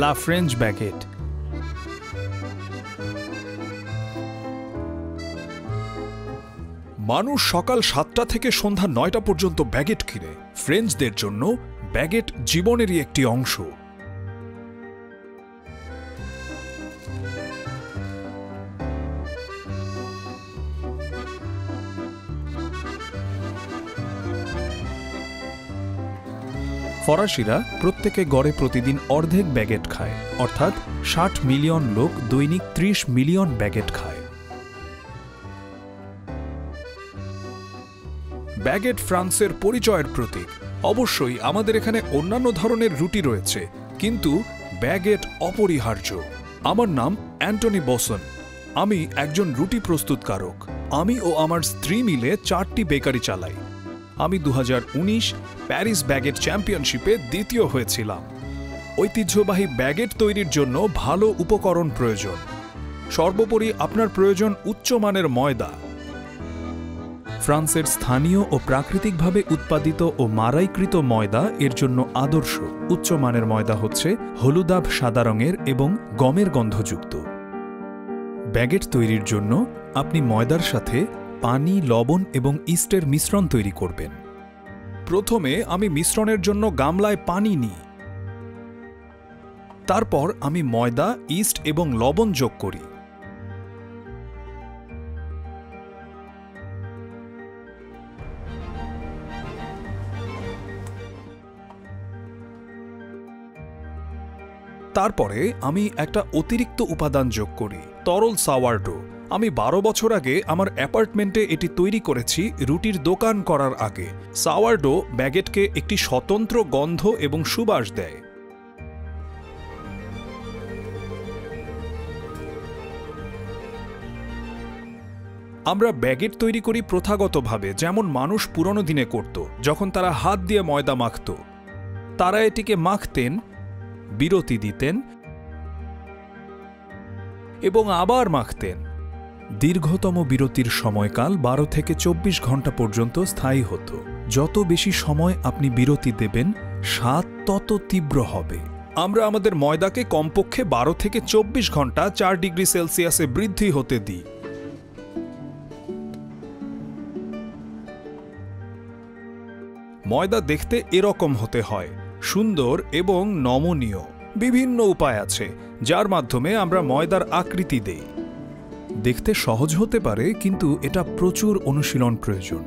লা ফ্রেঞ্চ ব্যাগেট। মানুষ সকাল 7টা থেকে সন্ধ্যা 9টা পর্যন্ত ব্যাগেট কিনে। ফ্রেঞ্চদের জন্য ব্যাগেট জীবনেরই একটি অংশ। ফরাসিরা প্রত্যেকে গড়ে প্রতিদিন অর্ধেক ব্যাগেট খায়, অর্থাৎ 60 মিলিয়ন লোক দৈনিক 30 মিলিয়ন ব্যাগেট খায়। ব্যাগেট ফ্রান্সের পরিচয়ের প্রতীক। অবশ্যই আমাদের এখানে অন্যান্য ধরনের রুটি রয়েছে, কিন্তু ব্যাগেট অপরিহার্য। আমার নাম অ্যান্টনি বসন। আমি একজন রুটি প্রস্তুতকারক। আমি ও আমার স্ত্রী মিলে 4টি বেকারি চালাই। আমি 2019 প্যারিস ব্যাগেট চ্যাম্পিয়নশিপে দ্বিতীয় হয়েছিলাম। ঐতিহ্যবাহী ব্যাগেট তৈরির জন্য ভালো উপকরণ প্রয়োজন। সর্বোপরি আপনার প্রয়োজন উচ্চমানের ময়দা। ফ্রান্সের স্থানীয় ও প্রাকৃতিকভাবে উৎপাদিত ও মারাইকৃত ময়দা এর জন্য আদর্শ। উচ্চমানের ময়দা হচ্ছে হলুদাভ সাদা রঙের এবং গমের গন্ধযুক্ত। ব্যাগেট তৈরির জন্য আপনি ময়দার সাথে পানি, লবণ এবং ইস্টের মিশ্রণ তৈরি করবেন। প্রথমে আমি মিশ্রণের জন্য গামলায় পানি নিই। তারপর আমি ময়দা, ইস্ট এবং লবণ যোগ করি। তারপরে আমি একটা অতিরিক্ত উপাদান যোগ করি, তরল সাওয়ারডো। আমি 12 বছর আগে আমার অ্যাপার্টমেন্টে এটি তৈরি করেছি রুটির দোকান করার আগে। সাওয়ারডো ব্যাগেটকে একটি স্বতন্ত্র গন্ধ এবং সুবাস দেয়। আমরা ব্যাগেট তৈরি করি প্রথাগতভাবে, যেমন মানুষ পুরনো দিনে করত, যখন তারা হাত দিয়ে ময়দা মাখত। তারা এটিকে মাখতেন, বিরতি দিতেন এবং আবার মাখতেন। দীর্ঘতম বিরতির সময়কাল 12 থেকে 24 ঘন্টা পর্যন্ত স্থায়ী হতো। যত বেশি সময় আপনি বিরতি দেবেন, স্বাদ তত তীব্র হবে। আমরা আমাদের ময়দাকে কমপক্ষে 12 থেকে 24 ঘন্টা 4 ডিগ্রি সেলসিয়াসে বৃদ্ধি হতে দিই। ময়দা দেখতে এরকম হতে হয়, সুন্দর এবং নমনীয়। বিভিন্ন উপায় আছে যার মাধ্যমে আমরা ময়দার আকৃতি দেই। দেখতে সহজ হতে পারে, কিন্তু এটা প্রচুর অনুশীলন প্রয়োজন।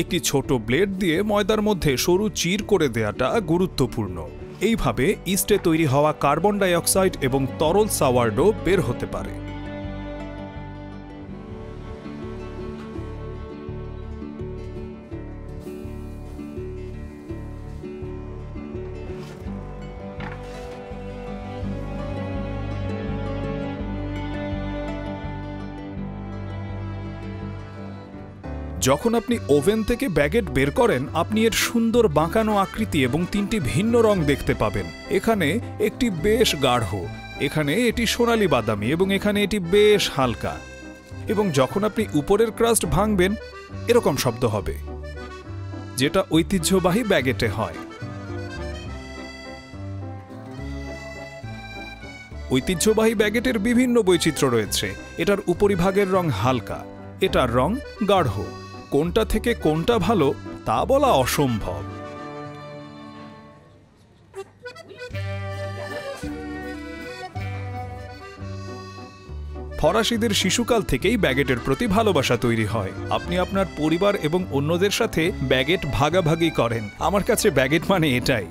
একটি ছোট ব্লেড দিয়ে ময়দার মধ্যে সরু চির করে দেওয়াটা গুরুত্বপূর্ণ। এইভাবে ইস্টে তৈরি হওয়া কার্বন ডাই অক্সাইড এবং তরল সাওয়ারডো বের হতে পারে। যখন আপনি ওভেন থেকে ব্যাগেট বের করেন, আপনি এর সুন্দর বাঁকানো আকৃতি এবং 3টি ভিন্ন রং দেখতে পাবেন। এখানে একটি বেশ গাঢ়, এখানে এটি সোনালী বাদামি এবং এখানে এটি বেশ হালকা। এবং যখন আপনি উপরের ক্রাস্ট ভাঙবেন, এরকম শব্দ হবে, যেটা ঐতিহ্যবাহী ব্যাগেটে হয়। ঐতিহ্যবাহী ব্যাগেটের বিভিন্ন বৈচিত্র্য রয়েছে। এটার উপরিভাগের রং হালকা, এটার রং গাঢ়। কোনটা থেকে কোনটা ভালো তা বলা অসম্ভব। ফরাসিদের শিশুকাল থেকেই ব্যাগেটের প্রতি ভালোবাসা তৈরি হয়। আপনি আপনার পরিবার এবং অন্যদের সাথে ব্যাগেট ভাগাভাগি করেন। আমার কাছে ব্যাগেট মানে এটাই।